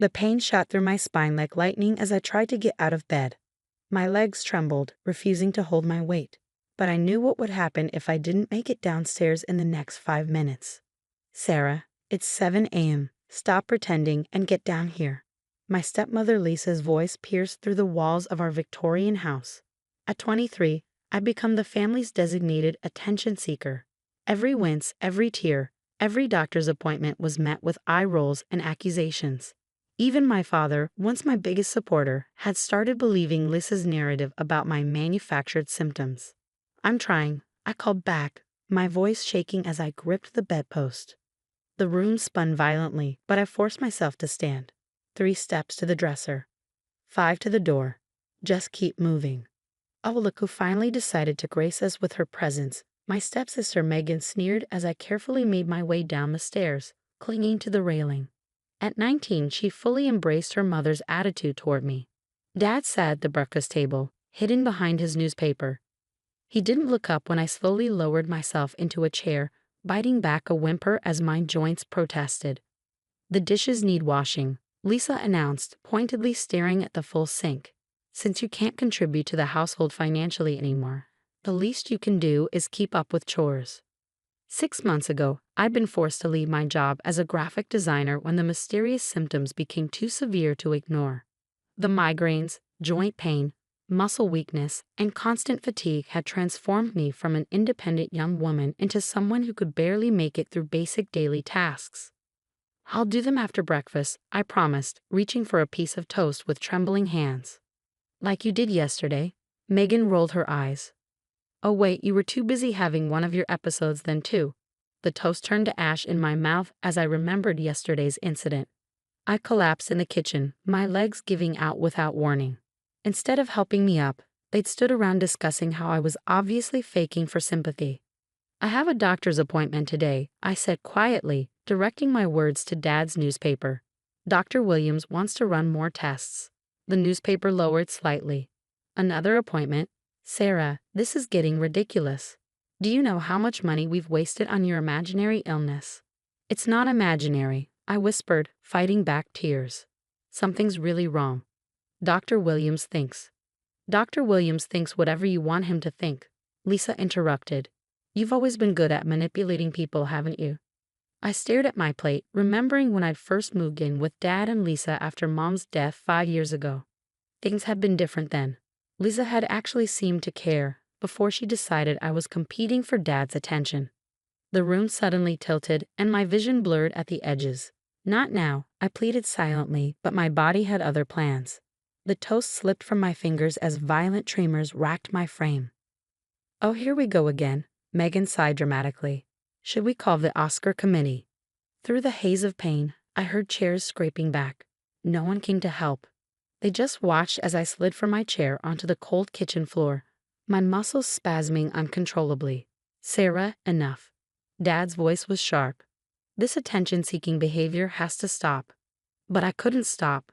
The pain shot through my spine like lightning as I tried to get out of bed. My legs trembled, refusing to hold my weight. But I knew what would happen if I didn't make it downstairs in the next 5 minutes. "Sarah, it's 7 a.m. Stop pretending and get down here." My stepmother Lisa's voice pierced through the walls of our Victorian house. At 23, I'd become the family's designated attention seeker. Every wince, every tear, every doctor's appointment was met with eye rolls and accusations. Even my father, once my biggest supporter, had started believing Lisa's narrative about my manufactured symptoms. "I'm trying," I called back, my voice shaking as I gripped the bedpost. The room spun violently, but I forced myself to stand. 3 steps to the dresser. 5 to the door. Just keep moving. Oh, look who finally decided to grace us with her presence. My stepsister Megan sneered as I carefully made my way down the stairs, clinging to the railing. At 19, she fully embraced her mother's attitude toward me. Dad sat at the breakfast table, hidden behind his newspaper. He didn't look up when I slowly lowered myself into a chair, biting back a whimper as my joints protested. "The dishes need washing," Lisa announced, pointedly staring at the full sink. "Since you can't contribute to the household financially anymore, the least you can do is keep up with chores." 6 months ago, I'd been forced to leave my job as a graphic designer when the mysterious symptoms became too severe to ignore. The migraines, joint pain, muscle weakness, and constant fatigue had transformed me from an independent young woman into someone who could barely make it through basic daily tasks. "I'll do them after breakfast," I promised, reaching for a piece of toast with trembling hands. "Like you did yesterday." Megan rolled her eyes. "Oh wait, you were too busy having one of your episodes then too." The toast turned to ash in my mouth as I remembered yesterday's incident. I collapsed in the kitchen, my legs giving out without warning. Instead of helping me up, they'd stood around discussing how I was obviously faking for sympathy. "I have a doctor's appointment today," I said quietly, directing my words to Dad's newspaper. "Dr. Williams wants to run more tests." The newspaper lowered slightly. "Another appointment? Sarah, this is getting ridiculous. Do you know how much money we've wasted on your imaginary illness?" "It's not imaginary," I whispered, fighting back tears. "Something's really wrong. Dr. Williams thinks." "Dr. Williams thinks whatever you want him to think," Lisa interrupted. "You've always been good at manipulating people, haven't you?" I stared at my plate, remembering when I'd first moved in with Dad and Lisa after Mom's death 5 years ago. Things had been different then. Lisa had actually seemed to care, before she decided I was competing for Dad's attention. The room suddenly tilted, and my vision blurred at the edges. "Not now," I pleaded silently, but my body had other plans. The toast slipped from my fingers as violent tremors racked my frame. "Oh, here we go again," Megan sighed dramatically. "Should we call the Oscar committee?" Through the haze of pain, I heard chairs scraping back. No one came to help. They just watched as I slid from my chair onto the cold kitchen floor, my muscles spasming uncontrollably. "Sarah, enough." Dad's voice was sharp. "This attention-seeking behavior has to stop." But I couldn't stop.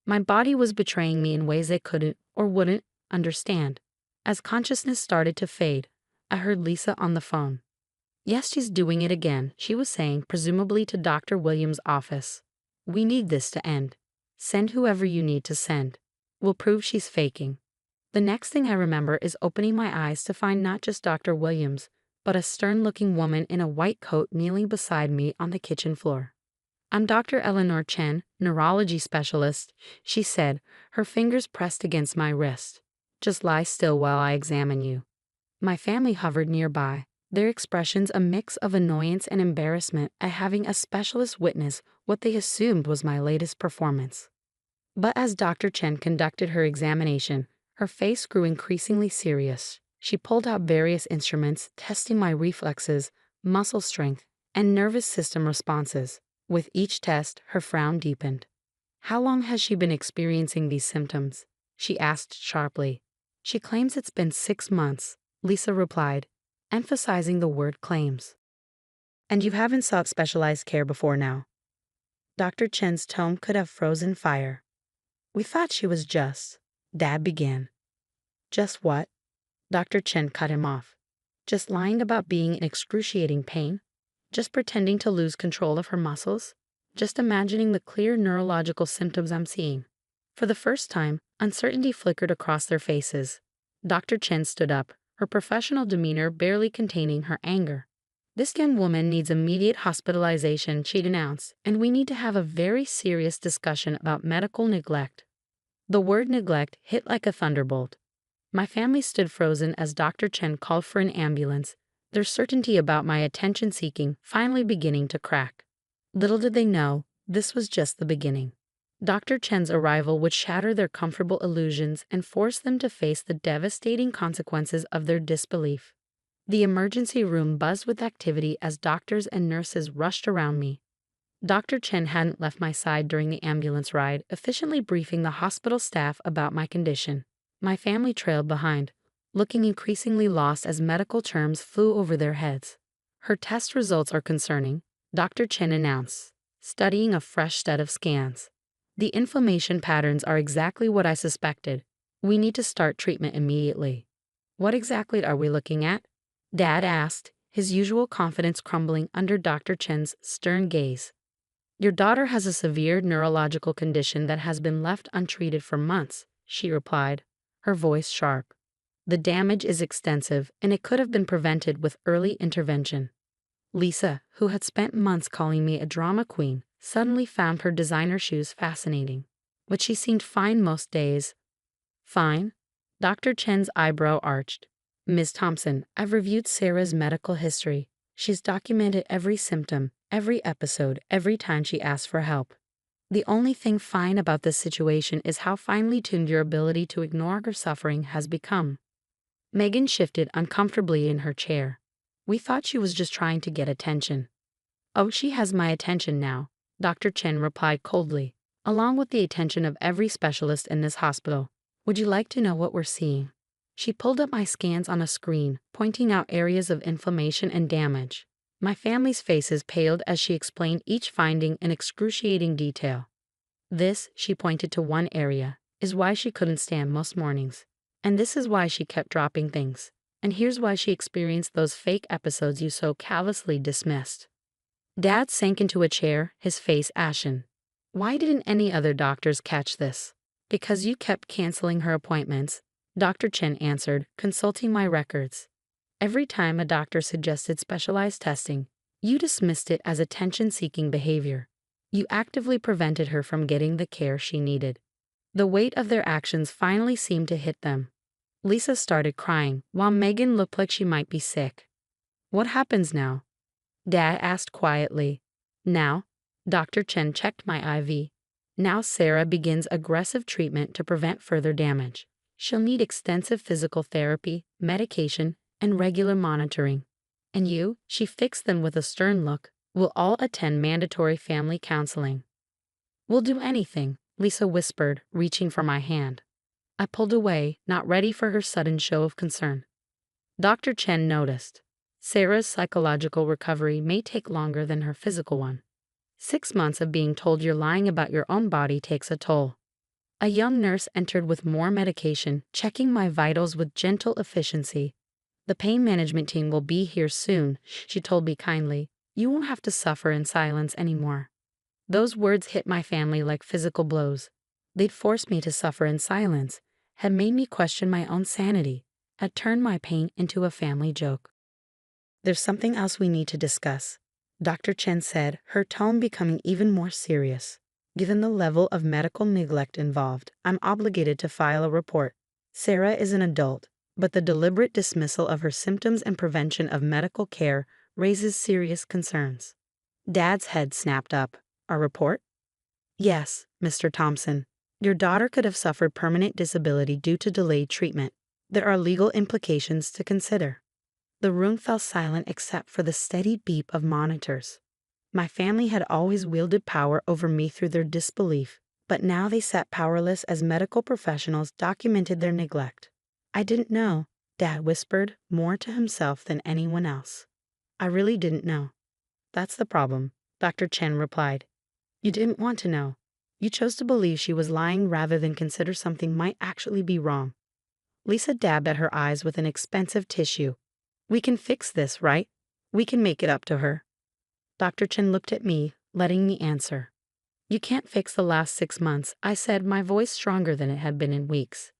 My body was betraying me in ways I couldn't, or wouldn't, understand. As consciousness started to fade, I heard Lisa on the phone. "Yes, she's doing it again," she was saying, presumably to Dr. Williams' office. "We need this to end. Send whoever you need to send. We'll prove she's faking." The next thing I remember is opening my eyes to find not just Dr. Williams, but a stern-looking woman in a white coat kneeling beside me on the kitchen floor. "I'm Dr. Eleanor Chen, neurology specialist," she said, her fingers pressed against my wrist. "Just lie still while I examine you." My family hovered nearby, their expressions a mix of annoyance and embarrassment at having a specialist witness what they assumed was my latest performance. But as Dr. Chen conducted her examination, her face grew increasingly serious. She pulled out various instruments, testing my reflexes, muscle strength, and nervous system responses. With each test, her frown deepened. "How long has she been experiencing these symptoms?" she asked sharply. "She claims it's been 6 months," Lisa replied, emphasizing the word claims. "And you haven't sought specialized care before now?" Dr. Chen's tone could have frozen fire. "We thought she was just," Dad began. "Just what?" Dr. Chen cut him off. "Just lying about being in excruciating pain? Just pretending to lose control of her muscles? just imagining the clear neurological symptoms I'm seeing. For the first time, uncertainty flickered across their faces. Dr. Chen stood up, her professional demeanor barely containing her anger. "This young woman needs immediate hospitalization," she'd announced, "and we need to have a very serious discussion about medical neglect." The word neglect hit like a thunderbolt. My family stood frozen as Dr. Chen called for an ambulance, their certainty about my attention-seeking finally beginning to crack. Little did they know, this was just the beginning. Dr. Chen's arrival would shatter their comfortable illusions and force them to face the devastating consequences of their disbelief. The emergency room buzzed with activity as doctors and nurses rushed around me. Dr. Chen hadn't left my side during the ambulance ride, efficiently briefing the hospital staff about my condition. My family trailed behind, looking increasingly lost as medical terms flew over their heads. "Her test results are concerning," Dr. Chen announced, studying a fresh set of scans. "The inflammation patterns are exactly what I suspected. We need to start treatment immediately." "What exactly are we looking at?" Dad asked, his usual confidence crumbling under Dr. Chen's stern gaze. "Your daughter has a severe neurological condition that has been left untreated for months," she replied, her voice sharp. "The damage is extensive, and it could have been prevented with early intervention." Lisa, who had spent months calling me a drama queen, suddenly found her designer shoes fascinating. But she seemed fine most days. "Fine?" Dr. Chen's eyebrow arched. "Ms. Thompson, I've reviewed Sarah's medical history. She's documented every symptom, every episode, every time she asked for help. The only thing fine about this situation is how finely tuned your ability to ignore her suffering has become." Megan shifted uncomfortably in her chair. "We thought she was just trying to get attention." "Oh, she has my attention now," Dr. Chen replied coldly, "along with the attention of every specialist in this hospital. Would you like to know what we're seeing?" She pulled up my scans on a screen, pointing out areas of inflammation and damage. My family's faces paled as she explained each finding in excruciating detail. "This," she pointed to one area, "is why she couldn't stand most mornings. And this is why she kept dropping things. And here's why she experienced those fake episodes you so callously dismissed." Dad sank into a chair, his face ashen. "Why didn't any other doctors catch this?" "Because you kept canceling her appointments," Dr. Chen answered, consulting my records. "Every time a doctor suggested specialized testing, you dismissed it as attention-seeking behavior. You actively prevented her from getting the care she needed." The weight of their actions finally seemed to hit them. Lisa started crying, while Megan looked like she might be sick. "What happens now?" Dad asked quietly. "Now," Dr. Chen checked my IV. "Now Sarah begins aggressive treatment to prevent further damage. She'll need extensive physical therapy, medication, and regular monitoring. And you," she fixed them with a stern look, "will all attend mandatory family counseling." "We'll do anything," Lisa whispered, reaching for my hand. I pulled away, not ready for her sudden show of concern. Dr. Chen noticed. "Sarah's psychological recovery may take longer than her physical one. 6 months of being told you're lying about your own body takes a toll." A young nurse entered with more medication, checking my vitals with gentle efficiency. "The pain management team will be here soon," she told me kindly. "You won't have to suffer in silence anymore." Those words hit my family like physical blows. They'd forced me to suffer in silence, had made me question my own sanity, had turned my pain into a family joke. "There's something else we need to discuss," Dr. Chen said, her tone becoming even more serious. "Given the level of medical neglect involved, I'm obligated to file a report. Sarah is an adult, but the deliberate dismissal of her symptoms and prevention of medical care raises serious concerns." Dad's head snapped up. "A report?" "Yes, Mr. Thompson. Your daughter could have suffered permanent disability due to delayed treatment. There are legal implications to consider." The room fell silent except for the steady beep of monitors. My family had always wielded power over me through their disbelief, but now they sat powerless as medical professionals documented their neglect. "I didn't know," Dad whispered, more to himself than anyone else. "I really didn't know." "That's the problem," Dr. Chen replied. "You didn't want to know. You chose to believe she was lying rather than consider something might actually be wrong." Lisa dabbed at her eyes with an expensive tissue. "We can fix this, right? We can make it up to her." Dr. Chen looked at me, letting me answer. "You can't fix the last 6 months," I said, my voice stronger than it had been in weeks.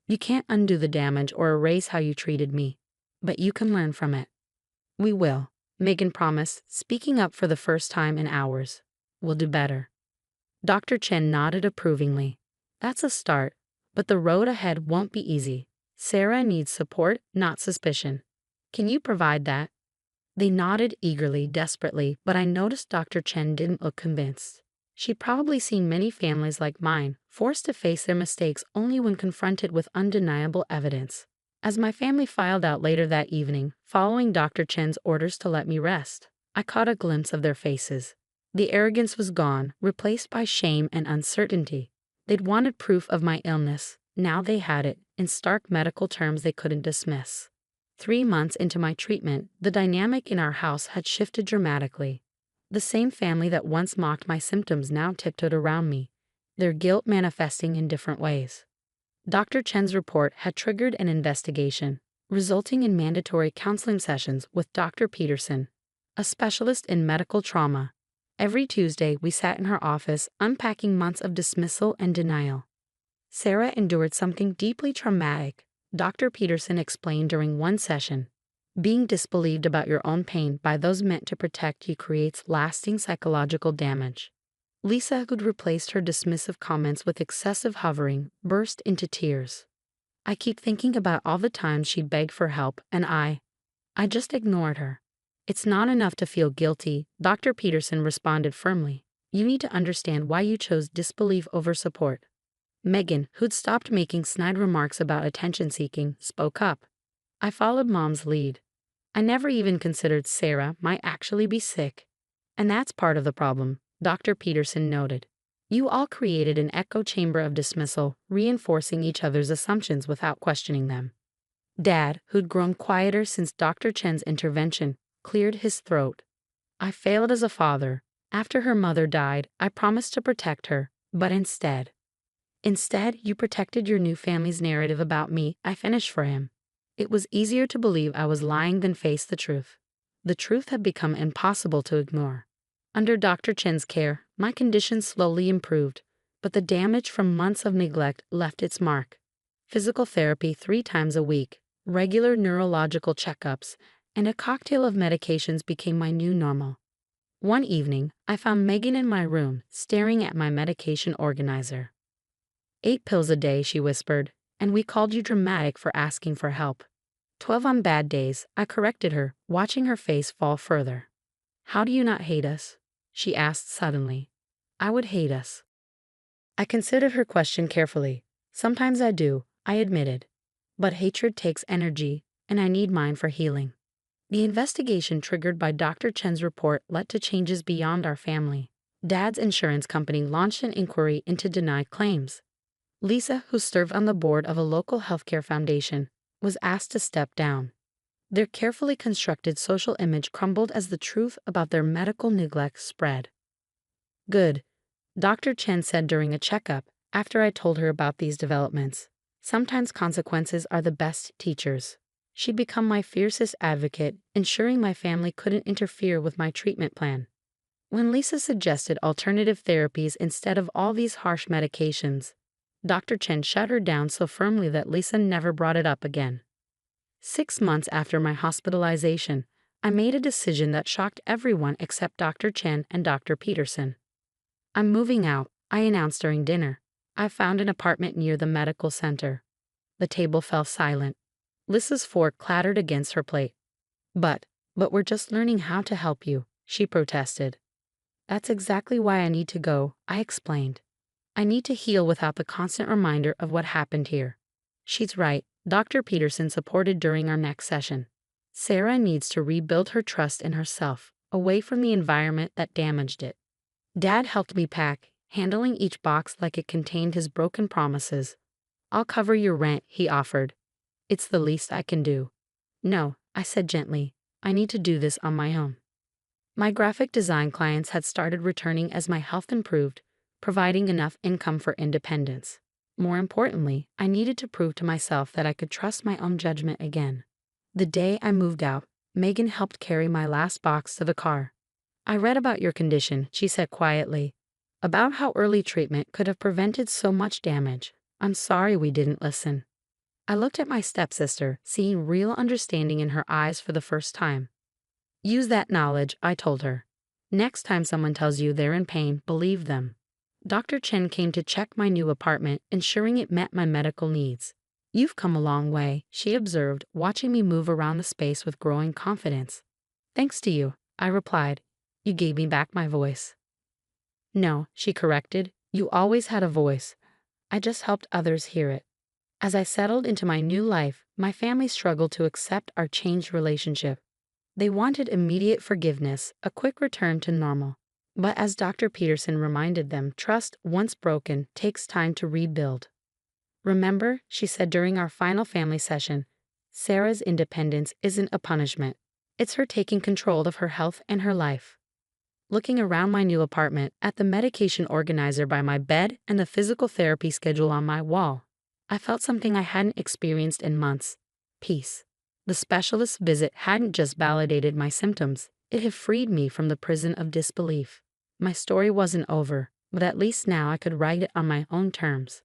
"You can't undo the damage or erase how you treated me, but you can learn from it." "We will," Megan promised, speaking up for the first time in hours. "We'll do better." Dr. Chen nodded approvingly. "That's a start, but the road ahead won't be easy. Sarah needs support, not suspicion. Can you provide that?" They nodded eagerly, desperately, but I noticed Dr. Chen didn't look convinced. She'd probably seen many families like mine, forced to face their mistakes only when confronted with undeniable evidence. As my family filed out later that evening, following Dr. Chen's orders to let me rest, I caught a glimpse of their faces. The arrogance was gone, replaced by shame and uncertainty. They'd wanted proof of my illness. Now they had it, in stark medical terms they couldn't dismiss. 3 months into my treatment, the dynamic in our house had shifted dramatically. The same family that once mocked my symptoms now tiptoed around me, their guilt manifesting in different ways. Dr. Chen's report had triggered an investigation, resulting in mandatory counseling sessions with Dr. Peterson, a specialist in medical trauma. Every Tuesday, we sat in her office, unpacking months of dismissal and denial. "Sarah endured something deeply traumatic," Dr. Peterson explained during one session. "Being disbelieved about your own pain by those meant to protect you creates lasting psychological damage." Lisa, who'd replaced her dismissive comments with excessive hovering, burst into tears. "I keep thinking about all the times she begged for help, and I just ignored her." "It's not enough to feel guilty," Dr. Peterson responded firmly. "You need to understand why you chose disbelief over support." Megan, who'd stopped making snide remarks about attention-seeking, spoke up. "I followed Mom's lead. I never even considered Sarah might actually be sick. And that's part of the problem," Dr. Peterson noted. "You all created an echo chamber of dismissal, reinforcing each other's assumptions without questioning them." Dad, who'd grown quieter since Dr. Chen's intervention, cleared his throat. "I failed as a father. After her mother died, I promised to protect her, but instead, you protected your new family's narrative about me," I finished for him. It was easier to believe I was lying than face the truth. The truth had become impossible to ignore. Under Dr. Chen's care, my condition slowly improved, but the damage from months of neglect left its mark. Physical therapy 3 times a week, regular neurological checkups, and a cocktail of medications became my new normal. One evening, I found Megan in my room, staring at my medication organizer. "8 pills a day," she whispered, "and we called you dramatic for asking for help." 12 on bad days, I corrected her, watching her face fall further. "How do you not hate us?" she asked suddenly. "I would hate us." I considered her question carefully. "Sometimes I do," I admitted. "But hatred takes energy, and I need mine for healing." The investigation triggered by Dr. Chen's report led to changes beyond our family. Dad's insurance company launched an inquiry into denied claims. Lisa, who served on the board of a local healthcare foundation, was asked to step down. Their carefully constructed social image crumbled as the truth about their medical neglect spread. "Good," Dr. Chen said during a checkup, after I told her about these developments. "Sometimes consequences are the best teachers." She'd become my fiercest advocate, ensuring my family couldn't interfere with my treatment plan. When Lisa suggested alternative therapies instead of all these harsh medications, Dr. Chen shut her down so firmly that Lisa never brought it up again. 6 months after my hospitalization, I made a decision that shocked everyone except Dr. Chen and Dr. Peterson. "I'm moving out," I announced during dinner. "I found an apartment near the medical center." The table fell silent. Lisa's fork clattered against her plate. But we're just learning how to help you," she protested. "That's exactly why I need to go," I explained. "I need to heal without the constant reminder of what happened here." "She's right," Dr. Peterson supported during our next session. "Sarah needs to rebuild her trust in herself, away from the environment that damaged it." Dad helped me pack, handling each box like it contained his broken promises. "I'll cover your rent," he offered. "It's the least I can do." "No," I said gently. "I need to do this on my own." My graphic design clients had started returning as my health improved, providing enough income for independence. More importantly, I needed to prove to myself that I could trust my own judgment again. The day I moved out, Megan helped carry my last box to the car. I read about your condition, she said quietly. About how early treatment could have prevented so much damage. I'm sorry we didn't listen. I looked at my stepsister, seeing real understanding in her eyes for the first time. Use that knowledge, I told her. Next time someone tells you they're in pain, believe them. Dr. Chen came to check my new apartment, ensuring it met my medical needs. You've come a long way, she observed, watching me move around the space with growing confidence. Thanks to you, I replied. You gave me back my voice. No, she corrected. You always had a voice. I just helped others hear it. As I settled into my new life, my family struggled to accept our changed relationship. They wanted immediate forgiveness, a quick return to normal. But as Dr. Peterson reminded them, trust, once broken, takes time to rebuild. Remember, she said during our final family session, Sarah's independence isn't a punishment. It's her taking control of her health and her life. Looking around my new apartment, at the medication organizer by my bed and the physical therapy schedule on my wall, I felt something I hadn't experienced in months: peace. The specialist's visit hadn't just validated my symptoms, it had freed me from the prison of disbelief. My story wasn't over, but at least now I could write it on my own terms.